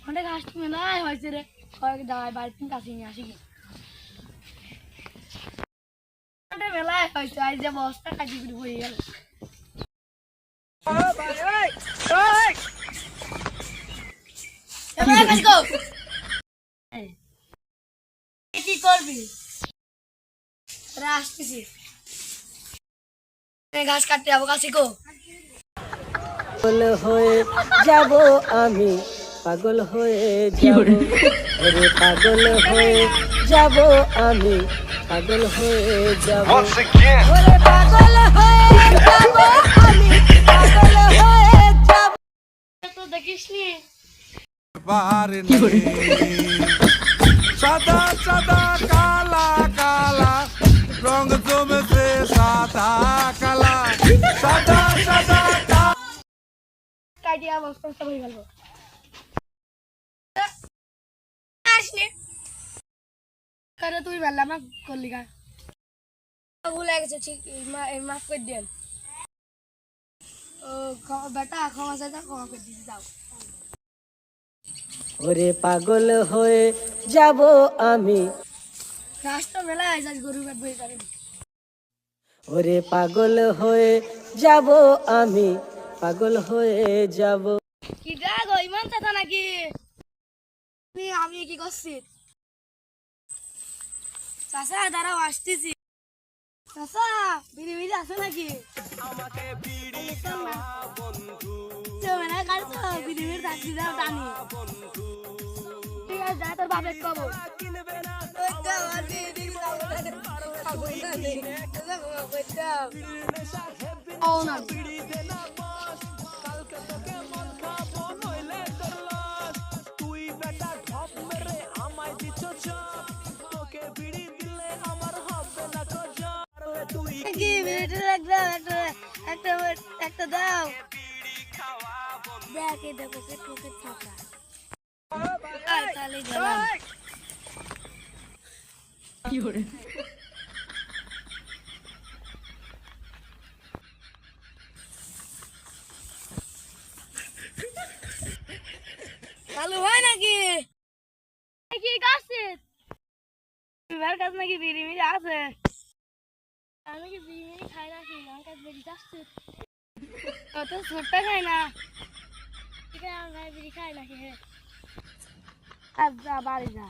অনেক হাসি মেলায় হয়েছে রে, কয়েক দাঁড়ায় বাড়ির কাছে নিয়ে আসি কি মেলায় হয়েছে, আজ যে বস্তা কাটি করে পড়ে গেল। কি করবি? আসতেছি, ঘাস কাটতে যাবো, কাছে গো। পাগল হয়ে যাব আমি, পাগল হয়ে যাব, ওরে পাগল হয়ে যাব আমি, পাগল হয়ে যাব, ওরে পাগল হয়ে যাব আমি, পাগল হয়ে যাব। তো দেখিস নি সাদা সাদা কালা কালা রং জমেছে সাদা কালা সাদা সাদা কাটিয়া বস্তা হয়ে গেল। আসলে তুই বেলা আমাকে করলি গা, ভুলে গেছে, ঠিক মাফ করে দেন। ও বেটা ক্ষমা চাই, ক্ষমা করে দিতে যাও। ওরে পাগল হয়ে যাব আমি, রাষ্ট্র মেলা আজ গরু কাটবো এই কারণে। ওরে পাগল হয়ে যাব আমি, পাগল হয়ে যাব। কি গা গো, ইমান চাচা নাকি? আমি কি করছি? চাচা দাঁড়াও, আসতেছি। চাচা বিড়ি বিড়ি আছে নাকি? আমাকে বিড়ি খাওয়া বন্ধু মানে কাটছো বিড়ি বিড়ি থাকছি, যাও টানি। ঠিক আছে, যা তোর বাপের কবো। কিনবে না ও না বিড়ি দে না বস কালকে তোকে মন খাবো নইলে তোর লস তুই বেটা ঢপ মেরে আমায় দিচ্ছ চপ তোকে বিড়ি দিলে আমার হবে না তো জব তুই কি বিড়িটা একদম একটা একটা দাও। বিড়ি খাওয়া বন্ধু দেখ এই দেখো কে থাকা। তাহলে গেলাম। চালু হয় নাকি? কি করছিস? বিবার কাছে নাকি বিড়ি মিড়ি আছে? আমি কি বিড়ি মিড়ি খাই নাকি? আমার কাছে বিড়ি চাচ্ছি। অত ছোট্ট খাই না। ঠিক আছে, আমার বিড়ি খাই নাকি? হে আর যা বাড়ি যা।